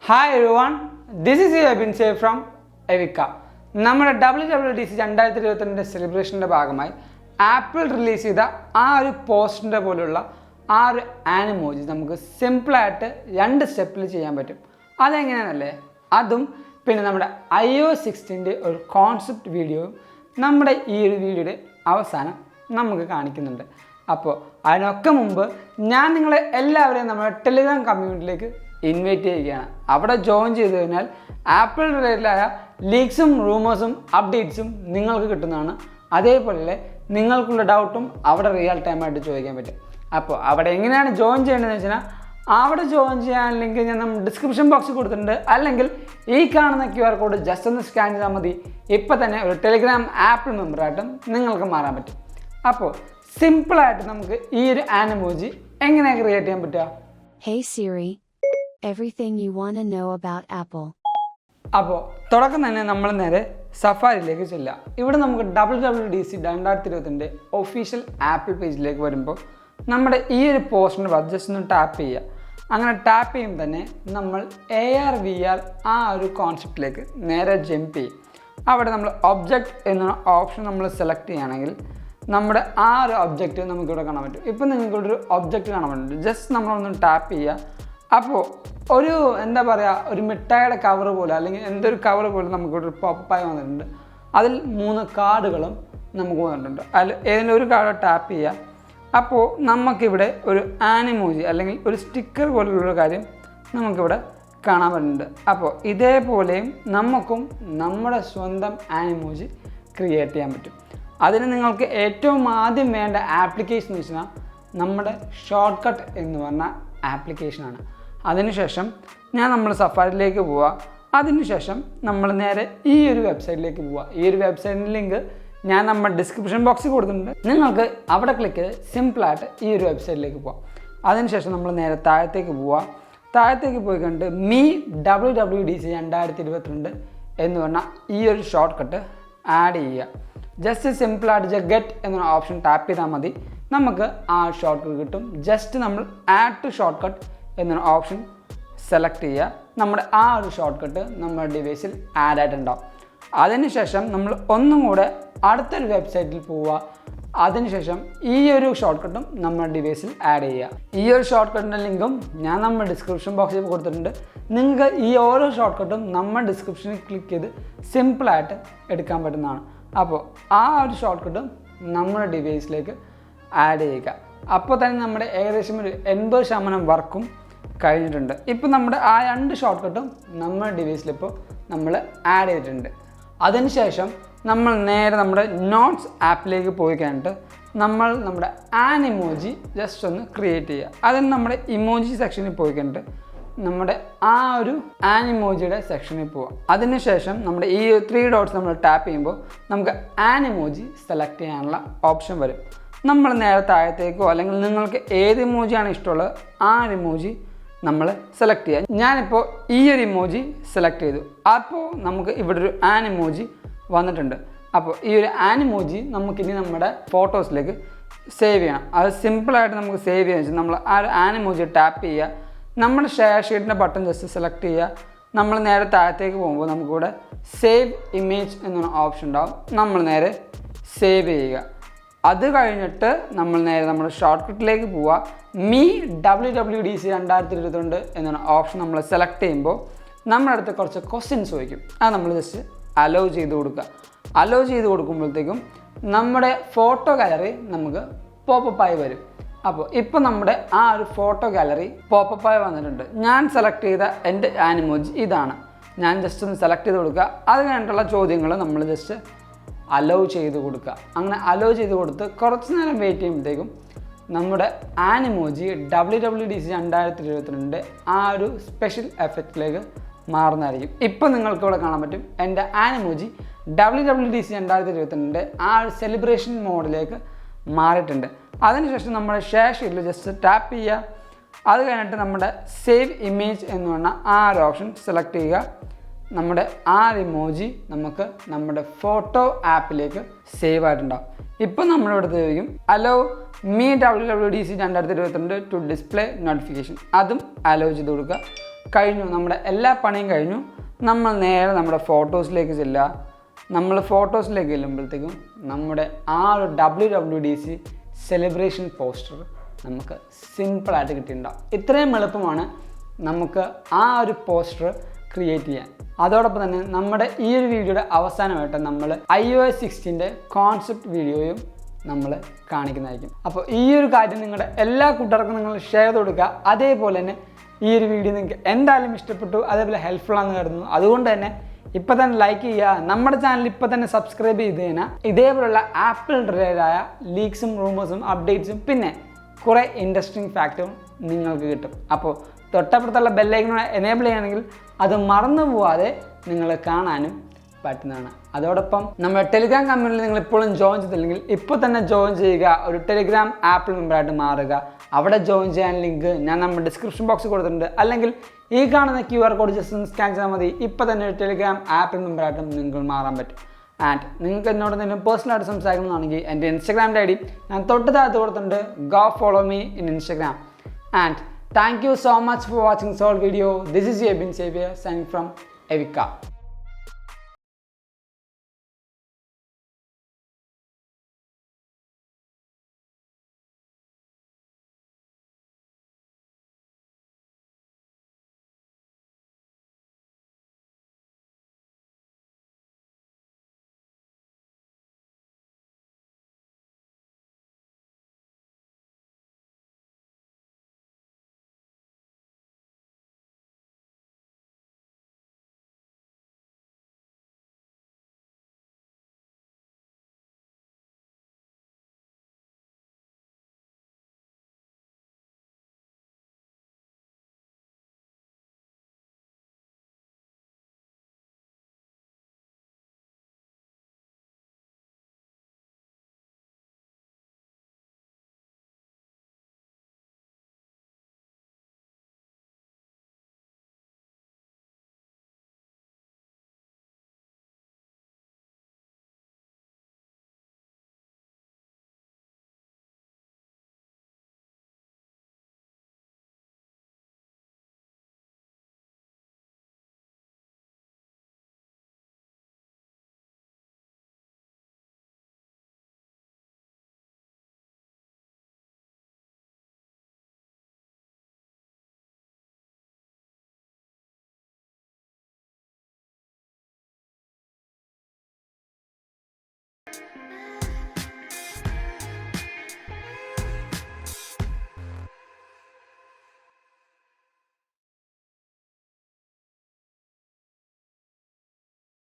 Hi everyone, this is Abin from Evika. നമ്മുടെ WWDC22 സെലിബ്രേഷൻ്റെ ഭാഗമായി apple release ചെയ്ത ആ ഒരു പോസ്റ്ററിൻ്റെ പോലുള്ള ആ ഒരു ആനിമോജി നമുക്ക് സിമ്പിളായിട്ട് 2 സ്റ്റെപ്പിൽ ചെയ്യാൻ പറ്റും. അതെങ്ങനെയാണല്ലേ? അതും പിന്നെ നമ്മുടെ iOS 16ൻ്റെ ഒരു കോൺസെപ്റ്റ് വീഡിയോയും നമ്മുടെ ഈ ഒരു വീഡിയോയുടെ അവസാനം നമുക്ക് കാണിക്കുന്നുണ്ട്. അപ്പോൾ അതിനൊക്കെ മുമ്പ് ഞാൻ നിങ്ങളെ എല്ലാവരെയും നമ്മുടെ ടെലിഗ്രാം കമ്മ്യൂണിറ്റിയിലേക്ക് ഇൻവൈറ്റ് ചെയ്യുകയാണ്. അവിടെ ജോയിൻ ചെയ്ത് കഴിഞ്ഞാൽ ആപ്പിൾ റിലേറ്റഡായ ലീക്സും റൂമേഴ്സും അപ്ഡേറ്റ്സും നിങ്ങൾക്ക് കിട്ടുന്നതാണ്. അതേപോലെ നിങ്ങൾക്കുള്ള ഡൗട്ടും അവിടെ റിയൽ ടൈമായിട്ട് ചോദിക്കാൻ പറ്റും. അപ്പോൾ അവിടെ എങ്ങനെയാണ് ജോയിൻ ചെയ്യേണ്ടതെന്ന് വെച്ചാൽ അവിടെ ജോയിൻ ചെയ്യാൻ ലിങ്ക് ഞാൻ നമ്മൾ ഡിസ്ക്രിപ്ഷൻ ബോക്സിൽ കൊടുത്തിട്ടുണ്ട്. അല്ലെങ്കിൽ ഈ കാണുന്ന QR കോഡ് ജസ്റ്റ് ഒന്ന് സ്കാൻ ചെയ്താൽ മതി. ഇപ്പോൾ തന്നെ ഒരു ടെലിഗ്രാം ആപ്പിൾ മെമ്പറായിട്ടും നിങ്ങൾക്ക് മാറാൻ പറ്റും. അപ്പോൾ സിമ്പിളായിട്ട് നമുക്ക് ഈ ഒരു ആനിമോജി എങ്ങനെയാണ് ക്രിയേറ്റ് ചെയ്യാൻ പറ്റുക? Hey Siri, everything you want to know about Apple. അപ്പോൾ തുടക്കം തന്നെ നമ്മൾ നേരെ സഫാരിയിലേക്ക് ചെല്ലുക. ഇവിടെ നമുക്ക് WWDC22 ഒഫീഷ്യൽ ആപ്പിൾ പേജിലേക്ക് വരുമ്പോൾ നമ്മുടെ ഈ ഒരു പോസ്റ്ററിൻ്റെ ഭാഗത്ത് ജസ്റ്റ് ഒന്ന് ടാപ്പ് ചെയ്യുക. അങ്ങനെ ടാപ്പ് ചെയ്യുമ്പോൾ തന്നെ നമ്മൾ AR VR ആ ഒരു കോൺസെപ്റ്റിലേക്ക് നേരെ ജമ്പ് ചെയ്യും. അവിടെ നമ്മൾ ഒബ്ജക്റ്റ് എന്ന ഓപ്ഷൻ നമ്മൾ സെലക്ട് ചെയ്യുകയാണെങ്കിൽ നമ്മുടെ ആ ഒരു ഒബ്ജക്റ്റ് നമുക്കിവിടെ കാണാൻ പറ്റും. ഇപ്പം നിങ്ങൾക്കിവിടെ ഒരു ഒബ്ജക്റ്റ് കാണാൻ പറ്റും. ജസ്റ്റ് നമ്മളൊന്ന് ടാപ്പ് ചെയ്യുക. അപ്പോൾ ഒരു എന്താ പറയുക, ഒരു മിഠായിയുടെ കവർ പോലെ അല്ലെങ്കിൽ എന്തൊരു കവർ പോലെ നമുക്കിവിടെ ഒരു പോപ്പായി വന്നിട്ടുണ്ട്. അതിൽ 3 കാർഡുകളും നമുക്ക് വന്നിട്ടുണ്ട്. അതിൽ ഏതെങ്കിലും ഒരു കാർഡ് ടാപ്പ് ചെയ്യുക. അപ്പോൾ നമുക്കിവിടെ ഒരു ആനിമോജി അല്ലെങ്കിൽ ഒരു സ്റ്റിക്കർ പോലുള്ളൊരു കാര്യം നമുക്കിവിടെ കാണാൻ പറ്റുന്നുണ്ട്. അപ്പോൾ ഇതേപോലെയും നമുക്കും നമ്മുടെ സ്വന്തം ആനിമോജി ക്രിയേറ്റ് ചെയ്യാൻ പറ്റും. അതിന് നിങ്ങൾക്ക് ഏറ്റവും ആദ്യം വേണ്ട ആപ്ലിക്കേഷൻ എന്ന് വെച്ചാൽ നമ്മുടെ ഷോർട്ട് കട്ട് എന്ന് പറഞ്ഞ ആപ്ലിക്കേഷനാണ്. അതിനുശേഷം നമ്മൾ സഫാരിയിലേക്ക് പോവുക. അതിനുശേഷം നമ്മൾ നേരെ ഈ ഒരു വെബ്സൈറ്റിലേക്ക് പോവുക. ഈ ഒരു വെബ്സൈറ്റിൻ്റെ ലിങ്ക് ഞാൻ നമ്മുടെ ഡിസ്ക്രിപ്ഷൻ ബോക്സിൽ കൊടുത്തിട്ടുണ്ട്. നിങ്ങൾക്ക് അവിടെ ക്ലിക്ക് ചെയ്ത് സിമ്പിളായിട്ട് ഈ ഒരു വെബ്സൈറ്റിലേക്ക് പോവാം. അതിനുശേഷം നമ്മൾ നേരെ താഴത്തേക്ക് പോവുക. താഴത്തേക്ക് പോയി കണ്ട് WWDC22 എന്ന് പറഞ്ഞാൽ ഈ ഒരു ഷോർട്ട് കട്ട് ആഡ് ചെയ്യുക. ജസ്റ്റ് സിമ്പിളായിട്ട് ഗെറ്റ് എന്ന ഓപ്ഷൻ ടാപ്പ് ചെയ്താൽ മതി. നമുക്ക് ആ ഷോർട്ട് കട്ട് കിട്ടും. ജസ്റ്റ് നമ്മൾ ആഡ് ടു ഷോർട്ട് കട്ട് എന്നൊരു ഓപ്ഷൻ സെലക്ട് ചെയ്യുക. നമ്മുടെ ആ ഒരു ഷോർട്ട് കട്ട് നമ്മുടെ ഡിവൈസിൽ ആഡ് ആയിട്ടുണ്ടാവും. അതിനുശേഷം നമ്മൾ ഒന്നും കൂടെ അടുത്തൊരു വെബ്സൈറ്റിൽ പോവുക. അതിനുശേഷം ഈ ഒരു ഷോർട്ട് കട്ടും നമ്മുടെ ഡിവൈസിൽ ആഡ് ചെയ്യുക. ഈ ഒരു ഷോർട്ട് കട്ടിൻ്റെ ലിങ്കും ഞാൻ നമ്മുടെ ഡിസ്ക്രിപ്ഷൻ ബോക്സിൽ കൊടുത്തിട്ടുണ്ട്. നിങ്ങൾക്ക് ഈ ഓരോ ഷോർട്ട് കട്ടും നമ്മുടെ ഡിസ്ക്രിപ്ഷനിൽ ക്ലിക്ക് ചെയ്ത് സിമ്പിളായിട്ട് എടുക്കാൻ പറ്റുന്നതാണ്. അപ്പോൾ ആ ഒരു ഷോർട്ട് കട്ടും നമ്മുടെ ഡിവൈസിലേക്ക് ആഡ് ചെയ്യുക. അപ്പോൾ തന്നെ നമ്മുടെ ഏകദേശം ഒരു 80% വർക്കും കഴിഞ്ഞിട്ടുണ്ട്. ഇപ്പോൾ നമ്മുടെ ആ 2 ഷോർട്ട് കട്ടും നമ്മുടെ ഡിവൈസിലിപ്പോൾ നമ്മൾ ആഡ് ചെയ്തിട്ടുണ്ട്. അതിനുശേഷം നമ്മൾ നേരെ നമ്മുടെ നോട്ട്സ് ആപ്പിലേക്ക് പോയി കഴിഞ്ഞിട്ട് നമ്മൾ നമ്മുടെ ആനിമോജി ജസ്റ്റ് ഒന്ന് ക്രിയേറ്റ് ചെയ്യുക. അതിന് നമ്മുടെ ഇമോജി സെക്ഷനിൽ പോയി കഴിഞ്ഞിട്ട് നമ്മുടെ ആ ഒരു ആനിമോജിയുടെ സെക്ഷനിൽ പോവാം. അതിനുശേഷം നമ്മുടെ ഈ 3 ഡോട്ട്സ് നമ്മൾ ടാപ്പ് ചെയ്യുമ്പോൾ നമുക്ക് ആനിമോജി സെലക്ട് ചെയ്യാനുള്ള ഓപ്ഷൻ വരും. നമ്മൾ നേരെ താഴത്തേക്കോ അല്ലെങ്കിൽ നിങ്ങൾക്ക് ഏത് ഇമോജിയാണ് ഇഷ്ടമുള്ളത് ആ ഇമോജി നമ്മൾ സെലക്ട് ചെയ്യുക. ഞാനിപ്പോൾ ഈ ഒരു ഇമോജി സെലക്ട് ചെയ്തു. അപ്പോൾ നമുക്ക് ഇവിടെ ഒരു ആനിമോജി വന്നിട്ടുണ്ട്. അപ്പോൾ ഈ ഒരു ആനിമോജി നമുക്കിനി നമ്മുടെ ഫോട്ടോസിലേക്ക് സേവ് ചെയ്യണം. അത് സിമ്പിളായിട്ട് നമുക്ക് സേവ് ചെയ്യാൻ വെച്ചാൽ നമ്മൾ ആ ഒരു ആനിമോജി ടാപ്പ് ചെയ്യുക. നമ്മുടെ ഷെയർ ഷീറ്റിൻ്റെ ബട്ടൺ ജസ്റ്റ് സെലക്ട് ചെയ്യുക. നമ്മൾ നേരെ താഴത്തേക്ക് പോകുമ്പോൾ നമുക്കിവിടെ സേവ് ഇമേജ് എന്നൊരു ഓപ്ഷൻ ഉണ്ടാവും. നമ്മൾ നേരെ സേവ് ചെയ്യുക. അത് കഴിഞ്ഞിട്ട് നമ്മൾ നേരെ നമ്മുടെ ഷോർട്ട് കട്ടിലേക്ക് പോവുക. WWDC22 എന്നൊരു ഓപ്ഷൻ നമ്മൾ സെലക്ട് ചെയ്യുമ്പോൾ നമ്മുടെ അടുത്ത് കുറച്ച് ക്വസ്റ്റ്യൻസ് ചോദിക്കും. അത് നമ്മൾ ജസ്റ്റ് അലോ ചെയ്ത് കൊടുക്കുക. അലോ ചെയ്ത് കൊടുക്കുമ്പോഴത്തേക്കും നമ്മുടെ ഫോട്ടോ ഗാലറി നമുക്ക് പോപ്പപ്പായി വരും. അപ്പോൾ ഇപ്പോൾ നമ്മുടെ ആ ഒരു ഫോട്ടോ ഗാലറി പോപ്പപ്പായി വന്നിട്ടുണ്ട്. ഞാൻ സെലക്ട് ചെയ്ത എൻ്റെ ആനിമോജി ഇതാണ്. ഞാൻ ജസ്റ്റ് ഒന്ന് സെലക്ട് ചെയ്ത് കൊടുക്കുക. അത് കഴിഞ്ഞിട്ടുള്ള ചോദ്യങ്ങൾ നമ്മൾ ജസ്റ്റ് അലോ ചെയ്ത് കൊടുക്കുക. അങ്ങനെ അലോ ചെയ്ത് കൊടുത്ത് കുറച്ച് നേരം വെയിറ്റ് ചെയ്യുമ്പോഴത്തേക്കും നമ്മുടെ ആനിമോജി WWDC22 ആ ഒരു സ്പെഷ്യൽ എഫക്റ്റിലേക്ക് മാറുന്നതായിരിക്കും. ഇപ്പോൾ നിങ്ങൾക്ക് ഇവിടെ കാണാൻ പറ്റും എൻ്റെ ആനിമോജി WWDC22 ആ ഒരു സെലിബ്രേഷൻ മോഡിലേക്ക് മാറിയിട്ടുണ്ട്. അതിനുശേഷം നമ്മുടെ ഷെയർ ഷീറ്റിൽ ജസ്റ്റ് ടാപ്പ് ചെയ്യുക. അത് കഴിഞ്ഞിട്ട് നമ്മുടെ സേവ് ഇമേജ് എന്ന് പറഞ്ഞ ആ ഒരു ഓപ്ഷൻ സെലക്ട് ചെയ്യുക. നമ്മുടെ ആ ഇമോജി നമുക്ക് നമ്മുടെ ഫോട്ടോ ആപ്പിലേക്ക് സേവ് ആയിട്ടുണ്ടാവും. ഇപ്പോൾ നമ്മളിവിടെ ചോദിക്കും allow me WWDC22 to display notification. അതും അലോ ചെയ്ത് കൊടുക്കുക. കഴിഞ്ഞു, നമ്മുടെ എല്ലാ പണിയും കഴിഞ്ഞു. നമ്മൾ നേരെ നമ്മുടെ ഫോട്ടോസിലേക്ക് ചെല്ലുക. നമ്മൾ ഫോട്ടോസിലേക്ക് ചെല്ലുമ്പോഴത്തേക്കും നമ്മുടെ ആ ഒരു WWDC സെലിബ്രേഷൻ പോസ്റ്റർ നമുക്ക് സിമ്പിളായിട്ട് കിട്ടിയിട്ടുണ്ടാവും. ഇത്രയും എളുപ്പമാണ് നമുക്ക് ആ ഒരു പോസ്റ്റർ ക്രിയേറ്റ് ചെയ്യാൻ. അതോടൊപ്പം തന്നെ നമ്മുടെ ഈ ഒരു വീഡിയോയുടെ അവസാനമായിട്ട് നമ്മൾ iOS 16 കോൺസെപ്റ്റ് വീഡിയോയും നമ്മൾ കാണിക്കുന്നതായിരിക്കും. അപ്പോൾ ഈ ഒരു കാര്യം നിങ്ങളുടെ എല്ലാ കൂട്ടുകാർക്കും നിങ്ങൾ ഷെയർ ചെയ്ത് കൊടുക്കുക. അതേപോലെ തന്നെ ഈ ഒരു വീഡിയോ നിങ്ങൾക്ക് എന്തായാലും ഇഷ്ടപ്പെട്ടു, അതേപോലെ ഹെൽപ്ഫുൾ ആണെന്ന് കരുതുന്നു. അതുകൊണ്ട് തന്നെ ഇപ്പോൾ തന്നെ ലൈക്ക് ചെയ്യുക, നമ്മുടെ ചാനൽ ഇപ്പോൾ തന്നെ സബ്സ്ക്രൈബ് ചെയ്ത് കഴിഞ്ഞാൽ ഇതേപോലുള്ള ആപ്പിൾ റിലേറ്റഡായ ലീക്സും റൂമേഴ്സും അപ്ഡേറ്റ്സും പിന്നെ കുറേ ഇൻട്രസ്റ്റിംഗ് ഫാക്റ്റും നിങ്ങൾക്ക് കിട്ടും. അപ്പോൾ തൊട്ടപ്പുറത്തുള്ള ബെല്ലൈക്കൺ എനേബിൾ ചെയ്യുകയാണെങ്കിൽ അത് മറന്നു പോവാതെ നിങ്ങൾ കാണാനും പറ്റുന്നതാണ്. അതോടൊപ്പം നമ്മുടെ ടെലിഗ്രാം കമ്മ്യൂണിറ്റിയിൽ നിങ്ങൾ ഇപ്പോഴും ജോയിൻ ചെയ്തില്ലെങ്കിൽ ഇപ്പോൾ തന്നെ ജോയിൻ ചെയ്യുക. ഒരു ടെലിഗ്രാം ആപ്പിൾ മെമ്പറായിട്ട് മാറുക. അവിടെ ജോയിൻ ചെയ്യാൻ ലിങ്ക് ഞാൻ നമ്മുടെ ഡിസ്ക്രിപ്ഷൻ ബോക്സിൽ കൊടുത്തിട്ടുണ്ട്. അല്ലെങ്കിൽ ഈ കാണുന്ന QR കോഡ് ജസ്റ്റ് ഒന്ന് സ്കാൻ ചെയ്താൽ മതി. ഇപ്പോൾ തന്നെ ഒരു ടെലിഗ്രാം ആപ്പിൾ മെമ്പറായിട്ടും നിങ്ങൾക്ക് മാറാൻ പറ്റും. ആൻഡ് നിങ്ങൾക്ക് എന്നോട് എന്തെങ്കിലും പേഴ്സണലായിട്ട് സംസാരിക്കണമെന്നാണെങ്കിൽ എൻ്റെ ഇൻസ്റ്റാഗ്രാമിൻ്റെ ID ഞാൻ തൊട്ട് താഴത്ത് കൊടുത്തിട്ടുണ്ട്. Go follow me in Instagram. And thank you so much for watching this whole video. This is Abin Xavier signing from Evika.